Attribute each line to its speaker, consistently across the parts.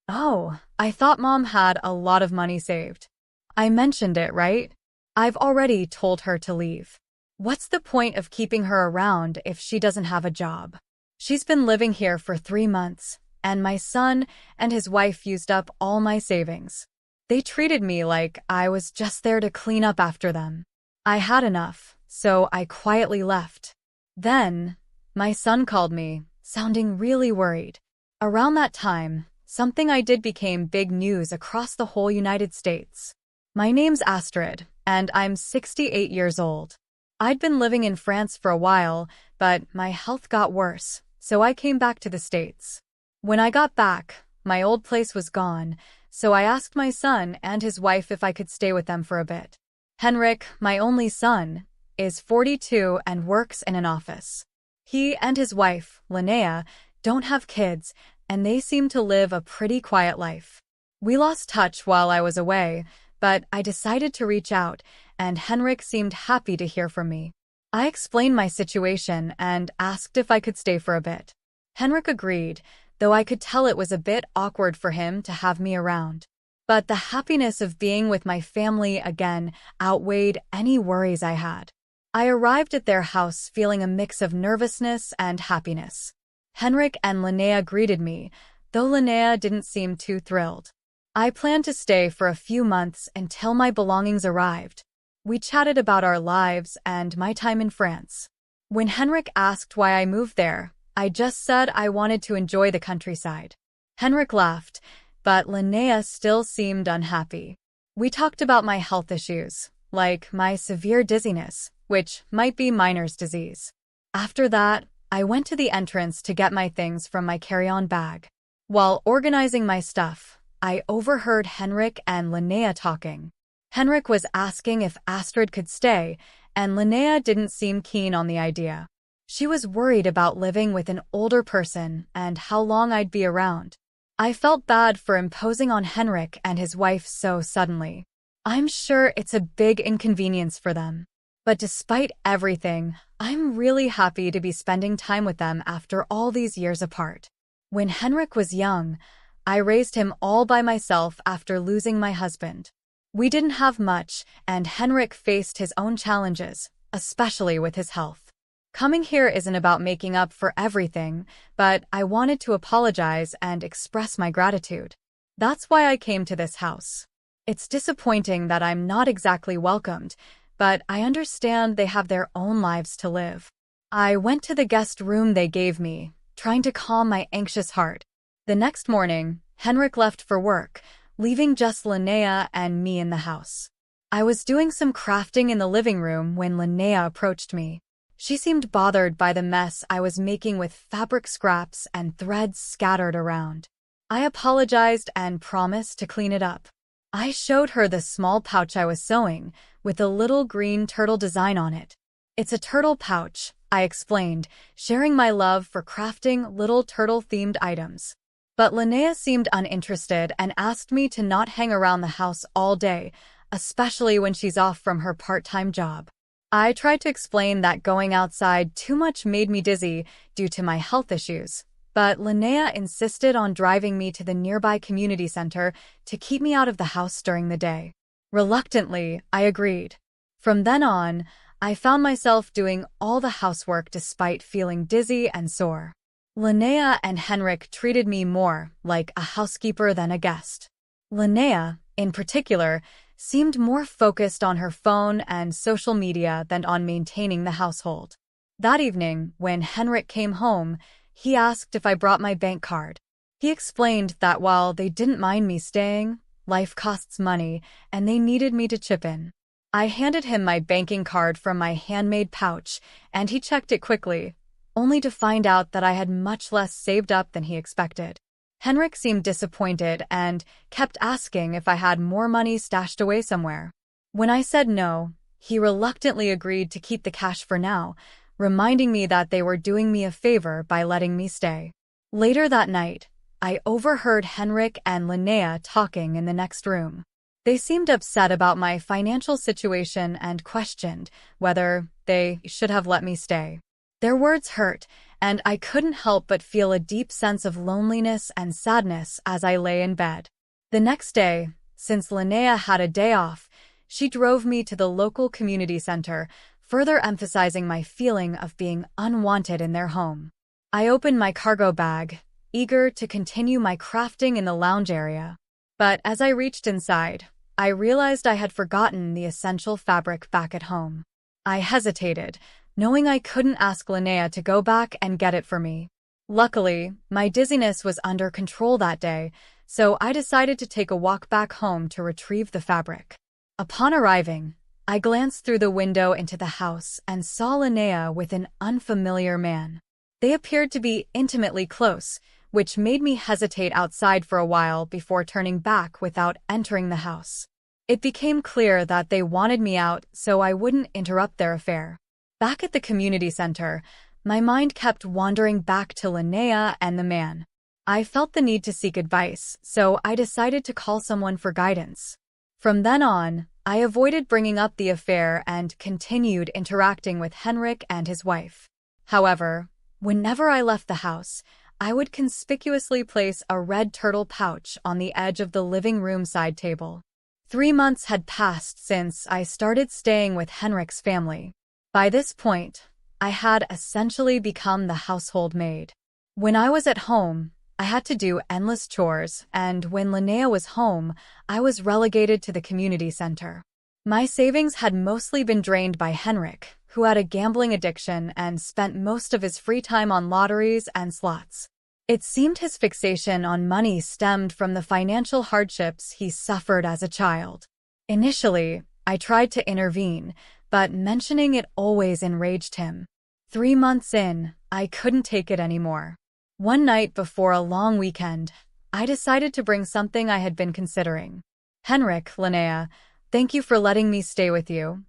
Speaker 1: Oh, I thought Mom had a lot of money saved. I mentioned it, right? I've already told her to leave. What's the point of keeping her around if she doesn't have a job? She's been living here for 3 months, and my son and his wife used up all my savings. They treated me like I was just there to clean up after them. I had enough, so I quietly left. Then, my son called me, sounding really worried. Around that time, something I did became big news across the whole United States. My name's Astrid, and I'm 68 years old. I'd been living in France for a while, but my health got worse, so I came back to the States. When I got back, my old place was gone, so I asked my son and his wife if I could stay with them for a bit. Henrik, my only son, is 42 and works in an office. He and his wife, Linnea, don't have kids, and they seem to live a pretty quiet life. We lost touch while I was away, but I decided to reach out, and Henrik seemed happy to hear from me. I explained my situation and asked if I could stay for a bit. Henrik agreed, though I could tell it was a bit awkward for him to have me around. But the happiness of being with my family again outweighed any worries I had. I arrived at their house feeling a mix of nervousness and happiness. Henrik and Linnea greeted me, though Linnea didn't seem too thrilled. I planned to stay for a few months until my belongings arrived. We chatted about our lives and my time in France. When Henrik asked why I moved there, I just said I wanted to enjoy the countryside. Henrik laughed, but Linnea still seemed unhappy. We talked about my health issues, like my severe dizziness, which might be Miner's disease. After that, I went to the entrance to get my things from my carry-on bag. While organizing my stuff, I overheard Henrik and Linnea talking. Henrik was asking if Astrid could stay, and Linnea didn't seem keen on the idea. She was worried about living with an older person and how long I'd be around. I felt bad for imposing on Henrik and his wife so suddenly. I'm sure it's a big inconvenience for them. But despite everything, I'm really happy to be spending time with them after all these years apart. When Henrik was young, I raised him all by myself after losing my husband. We didn't have much, and Henrik faced his own challenges, especially with his health. Coming here isn't about making up for everything, but I wanted to apologize and express my gratitude. That's why I came to this house. It's disappointing that I'm not exactly welcomed, but I understand they have their own lives to live. I went to the guest room they gave me, trying to calm my anxious heart. The next morning, Henrik left for work, leaving just Linnea and me in the house. I was doing some crafting in the living room when Linnea approached me. She seemed bothered by the mess I was making with fabric scraps and threads scattered around. I apologized and promised to clean it up. I showed her the small pouch I was sewing, with a little green turtle design on it. It's a turtle pouch, I explained, sharing my love for crafting little turtle-themed items. But Linnea seemed uninterested and asked me to not hang around the house all day, especially when she's off from her part-time job. I tried to explain that going outside too much made me dizzy due to my health issues, but Linnea insisted on driving me to the nearby community center to keep me out of the house during the day. Reluctantly, I agreed. From then on, I found myself doing all the housework despite feeling dizzy and sore. Linnea and Henrik treated me more like a housekeeper than a guest. Linnea, in particular, seemed more focused on her phone and social media than on maintaining the household. That evening, when Henrik came home, he asked if I brought my bank card. He explained that while they didn't mind me staying, life costs money, and they needed me to chip in. I handed him my banking card from my handmade pouch, and he checked it quickly, only to find out that I had much less saved up than he expected. Henrik seemed disappointed and kept asking if I had more money stashed away somewhere. When I said no, he reluctantly agreed to keep the cash for now, reminding me that they were doing me a favor by letting me stay. Later that night, I overheard Henrik and Linnea talking in the next room. They seemed upset about my financial situation and questioned whether they should have let me stay. Their words hurt, and I couldn't help but feel a deep sense of loneliness and sadness as I lay in bed. The next day, since Linnea had a day off, she drove me to the local community center, further emphasizing my feeling of being unwanted in their home. I opened my cargo bag, eager to continue my crafting in the lounge area. But as I reached inside, I realized I had forgotten the essential fabric back at home. I hesitated, knowing I couldn't ask Linnea to go back and get it for me. Luckily, my dizziness was under control that day, so I decided to take a walk back home to retrieve the fabric. Upon arriving, I glanced through the window into the house and saw Linnea with an unfamiliar man. They appeared to be intimately close, which made me hesitate outside for a while before turning back without entering the house. It became clear that they wanted me out so I wouldn't interrupt their affair. Back at the community center, my mind kept wandering back to Linnea and the man. I felt the need to seek advice, so I decided to call someone for guidance. From then on, I avoided bringing up the affair and continued interacting with Henrik and his wife. However, whenever I left the house, I would conspicuously place a red turtle pouch on the edge of the living room side table. 3 months had passed since I started staying with Henrik's family. By this point, I had essentially become the household maid. When I was at home, I had to do endless chores, and when Linnea was home, I was relegated to the community center. My savings had mostly been drained by Henrik, who had a gambling addiction and spent most of his free time on lotteries and slots. It seemed his fixation on money stemmed from the financial hardships he suffered as a child. Initially, I tried to intervene, but mentioning it always enraged him. 3 months in, I couldn't take it anymore. One night before a long weekend, I decided to bring something I had been considering. "Henrik, Linnea, thank you for letting me stay with you,"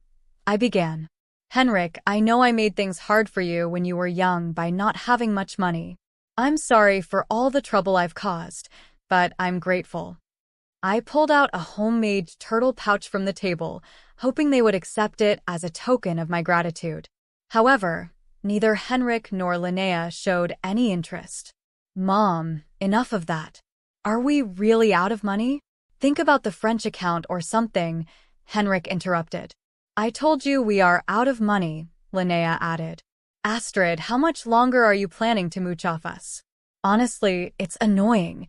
Speaker 1: I began. "Henrik, I know I made things hard for you when you were young by not having much money. I'm sorry for all the trouble I've caused, but I'm grateful." I pulled out a homemade turtle pouch from the table, hoping they would accept it as a token of my gratitude. However, neither Henrik nor Linnea showed any interest. "Mom, enough of that. Are we really out of money? Think about the French account or something," Henrik interrupted. "I told you we are out of money," Linnea added. "Astrid, how much longer are you planning to mooch off us? Honestly, it's annoying."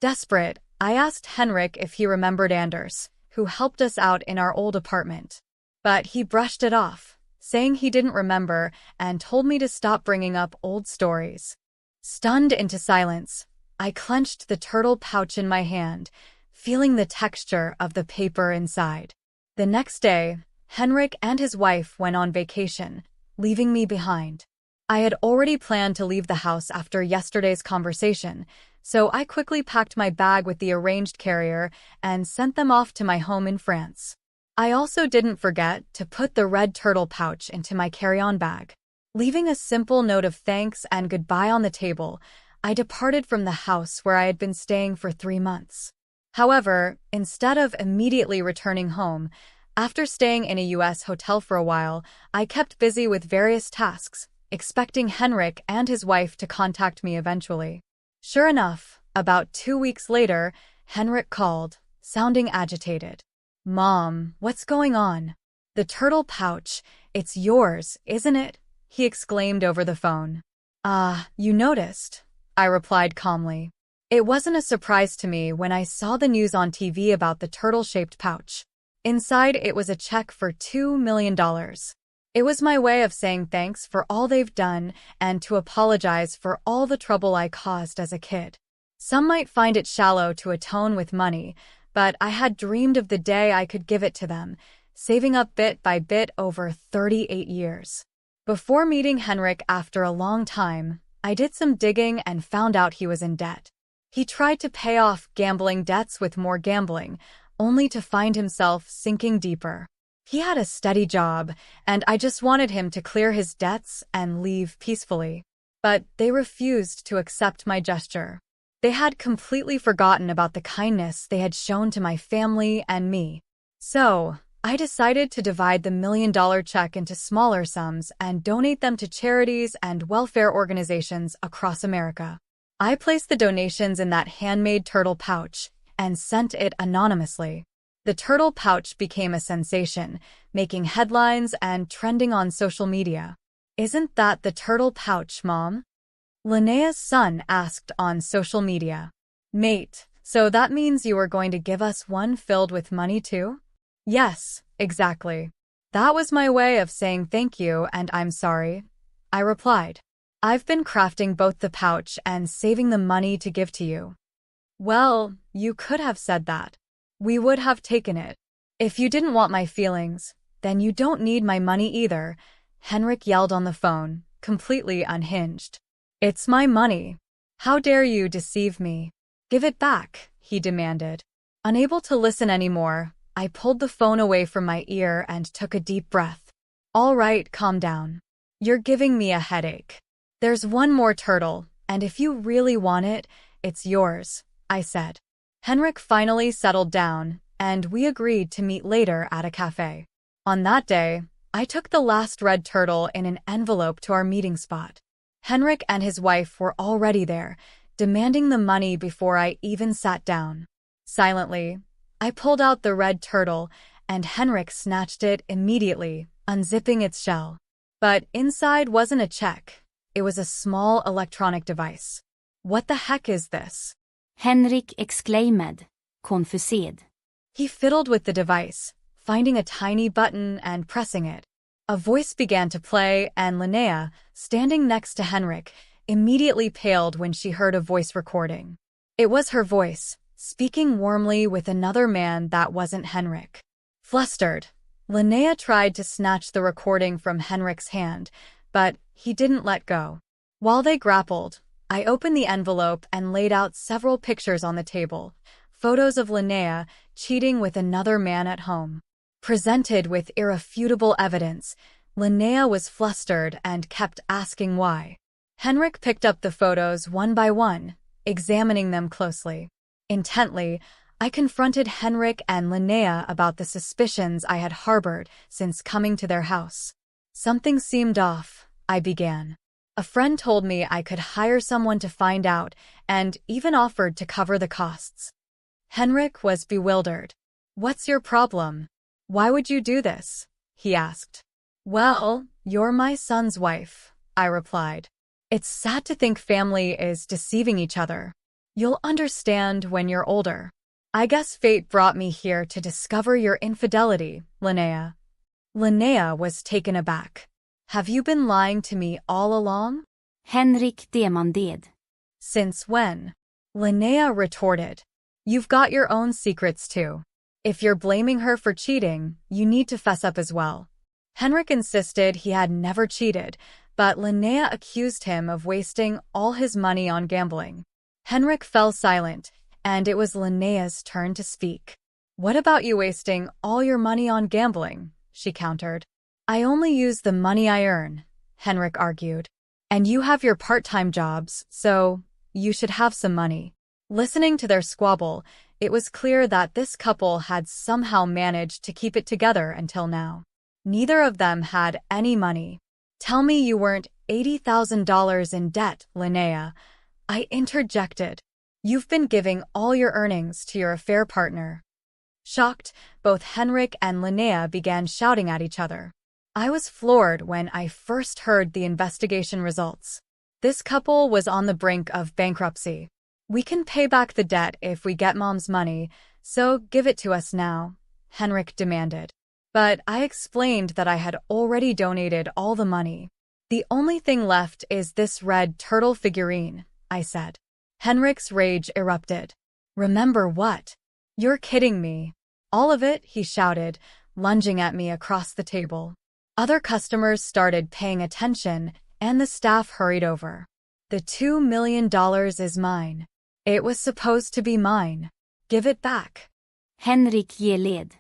Speaker 1: Desperate, I asked Henrik if he remembered Anders, who helped us out in our old apartment. But he brushed it off, saying he didn't remember and told me to stop bringing up old stories. Stunned into silence, I clenched the turtle pouch in my hand, feeling the texture of the paper inside. The next day, Henrik and his wife went on vacation, leaving me behind. I had already planned to leave the house after yesterday's conversation, so I quickly packed my bag with the arranged carrier and sent them off to my home in France. I also didn't forget to put the red turtle pouch into my carry-on bag. Leaving a simple note of thanks and goodbye on the table, I departed from the house where I had been staying for 3 months. However, instead of immediately returning home, after staying in a US hotel for a while, I kept busy with various tasks, expecting Henrik and his wife to contact me eventually. Sure enough, about 2 weeks later, Henrik called, sounding agitated. "Mom, what's going on?" "The turtle pouch, it's yours, isn't it?" he exclaimed over the phone. "Ah, you noticed," I replied calmly. It wasn't a surprise to me when I saw the news on TV about the turtle-shaped pouch. Inside, it was a check for $2 million. It was my way of saying thanks for all they've done and to apologize for all the trouble I caused as a kid. Some might find it shallow to atone with money, but I had dreamed of the day I could give it to them, saving up bit by bit over 38 years. Before meeting Henrik after a long time, I did some digging and found out he was in debt. He tried to pay off gambling debts with more gambling, only to find himself sinking deeper. He had a steady job, and I just wanted him to clear his debts and leave peacefully. But they refused to accept my gesture. They had completely forgotten about the kindness they had shown to my family and me. So, I decided to divide the $1 million check into smaller sums and donate them to charities and welfare organizations across America. I placed the donations in that handmade turtle pouch and sent it anonymously. The turtle pouch became a sensation, making headlines and trending on social media. "Isn't that the turtle pouch, Mom?" Linnea's son asked on social media. "Mate, so that means you are going to give us one filled with money too?" "Yes, exactly. That was my way of saying thank you and I'm sorry," I replied. "I've been crafting both the pouch and saving the money to give to you." "Well, you could have said that. We would have taken it. If you didn't want my feelings, then you don't need my money either," Henrik yelled on the phone, completely unhinged. "It's my money. How dare you deceive me? Give it back," he demanded. Unable to listen anymore, I pulled the phone away from my ear and took a deep breath. "All right, calm down. You're giving me a headache. There's one more turtle, and if you really want it, it's yours," I said. Henrik finally settled down, and we agreed to meet later at a cafe. On that day, I took the last red turtle in an envelope to our meeting spot. Henrik and his wife were already there, demanding the money before I even sat down. Silently, I pulled out the red turtle, and Henrik snatched it immediately, unzipping its shell. But inside wasn't a check. It was a small electronic device. "What the heck is this?"
Speaker 2: Henrik exclaimed, confused.
Speaker 1: He fiddled with the device, finding a tiny button and pressing it. A voice began to play, and Linnea, standing next to Henrik, immediately paled when she heard a voice recording. It was her voice, speaking warmly with another man that wasn't Henrik. Flustered, Linnea tried to snatch the recording from Henrik's hand, but he didn't let go. While they grappled, I opened the envelope and laid out several pictures on the table, photos of Linnea cheating with another man at home. Presented with irrefutable evidence, Linnea was flustered and kept asking why. Henrik picked up the photos one by one, examining them closely. Intently, I confronted Henrik and Linnea about the suspicions I had harbored since coming to their house. "Something seemed off," I began. "A friend told me I could hire someone to find out and even offered to cover the costs." Henrik was bewildered. "What's your problem? Why would you do this?" he asked. "Well, you're my son's wife," I replied. "It's sad to think family is deceiving each other. You'll understand when you're older. I guess fate brought me here to discover your infidelity, Linnea." Linnea was taken aback. "Have you been lying to me all along?"
Speaker 2: Henrik demanded.
Speaker 1: "Since when?" Linnea retorted. "You've got your own secrets too. If you're blaming her for cheating, you need to fess up as well." Henrik insisted he had never cheated, but Linnea accused him of wasting all his money on gambling. Henrik fell silent, and it was Linnea's turn to speak. "What about you wasting all your money on gambling?" she countered. "I only use the money I earn," Henrik argued. "And you have your part-time jobs, so you should have some money." Listening to their squabble, it was clear that this couple had somehow managed to keep it together until now. Neither of them had any money. "Tell me you weren't $80,000 in debt, Linnea," I interjected. "You've been giving all your earnings to your affair partner." Shocked, both Henrik and Linnea began shouting at each other. I was floored when I first heard the investigation results. This couple was on the brink of bankruptcy. "We can pay back the debt if we get Mom's money, so give it to us now," Henrik demanded. But I explained that I had already donated all the money. "The only thing left is this red turtle figurine," I said. Henrik's rage erupted. "Remember what? You're kidding me." "All of it," he shouted, lunging at me across the table. Other customers started paying attention, and the staff hurried over. "The $2 million is mine. It was supposed to be mine. Give it back."
Speaker 2: Henrik yelled.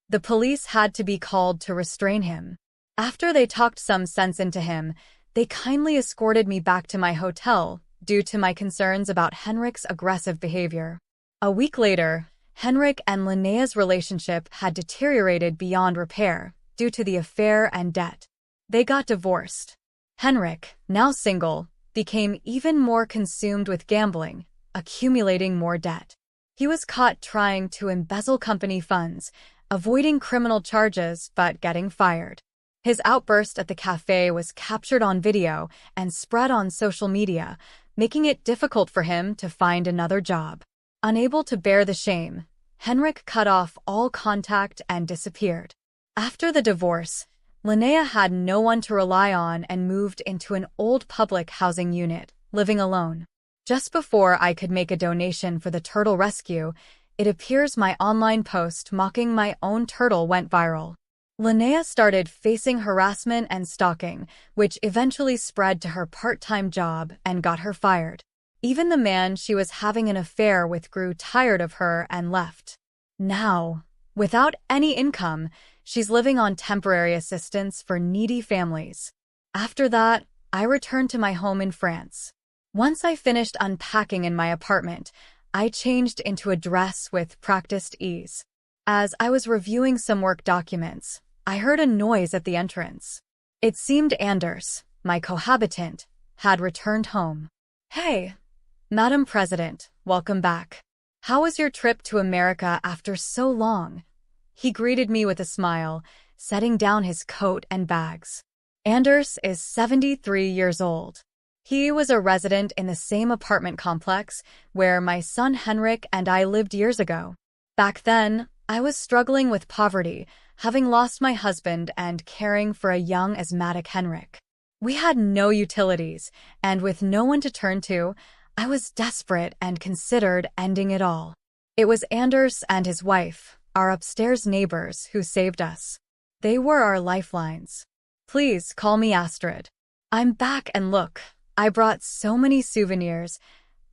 Speaker 1: The police had to be called to restrain him. After they talked some sense into him, they kindly escorted me back to my hotel due to my concerns about Henrik's aggressive behavior. A week later, Henrik and Linnea's relationship had deteriorated beyond repair due to the affair and debt. They got divorced. Henrik, now single, became even more consumed with gambling, accumulating more debt. He was caught trying to embezzle company funds, avoiding criminal charges but getting fired. His outburst at the cafe was captured on video and spread on social media, making it difficult for him to find another job. Unable to bear the shame, Henrik cut off all contact and disappeared. After the divorce, Linnea had no one to rely on and moved into an old public housing unit, living alone. Just before I could make a donation for the turtle rescue, it appears my online post mocking my own turtle went viral. Linnea started facing harassment and stalking, which eventually spread to her part-time job and got her fired. Even the man she was having an affair with grew tired of her and left. Now, without any income, she's living on temporary assistance for needy families. After that, I returned to my home in France. Once I finished unpacking in my apartment, I changed into a dress with practiced ease. As I was reviewing some work documents, I heard a noise at the entrance. It seemed Anders, my cohabitant, had returned home. "Hey, Madam President, welcome back. How was your trip to America after so long?" He greeted me with a smile, setting down his coat and bags. Anders is 73 years old. He was a resident in the same apartment complex where my son Henrik and I lived years ago. Back then, I was struggling with poverty, having lost my husband and caring for a young asthmatic Henrik. We had no utilities, and with no one to turn to, I was desperate and considered ending it all. It was Anders and his wife, our upstairs neighbors, who saved us. They were our lifelines. Please call me Astrid. I'm back, and look, I brought so many souvenirs,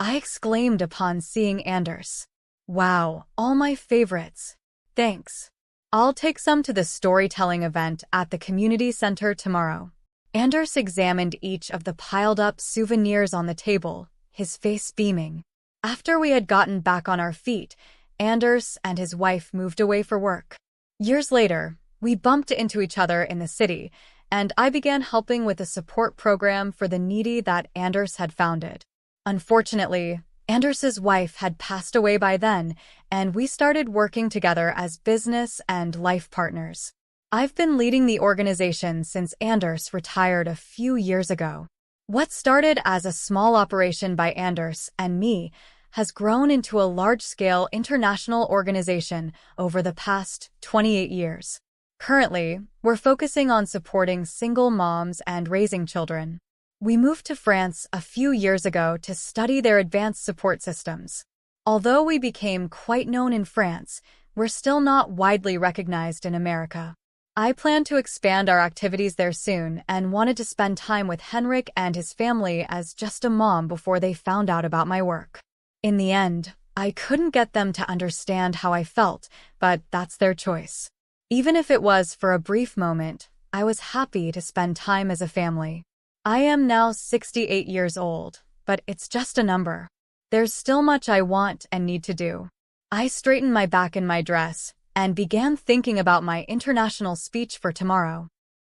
Speaker 1: I exclaimed upon seeing Anders. Wow, all my favorites. Thanks. I'll take some to the storytelling event at the community center tomorrow. Anders examined each of the piled-up souvenirs on the table, his face beaming. After we had gotten back on our feet, Anders and his wife moved away for work. Years later, we bumped into each other in the city, and I began helping with a support program for the needy that Anders had founded. Unfortunately, Anders's wife had passed away by then, and we started working together as business and life partners. I've been leading the organization since Anders retired a few years ago. What started as a small operation by Anders and me has grown into a large-scale international organization over the past 28 years. Currently, we're focusing on supporting single moms and raising children. We moved to France a few years ago to study their advanced support systems. Although we became quite known in France, we're still not widely recognized in America. I plan to expand our activities there soon and wanted to spend time with Henrik and his family as just a mom before they found out about my work. In the end, I couldn't get them to understand how I felt, but that's their choice. Even if it was for a brief moment, I was happy to spend time as a family. I am now 68 years old, but it's just a number. There's still much I want and need to do. I straightened my back in my dress and began thinking about my international speech for tomorrow.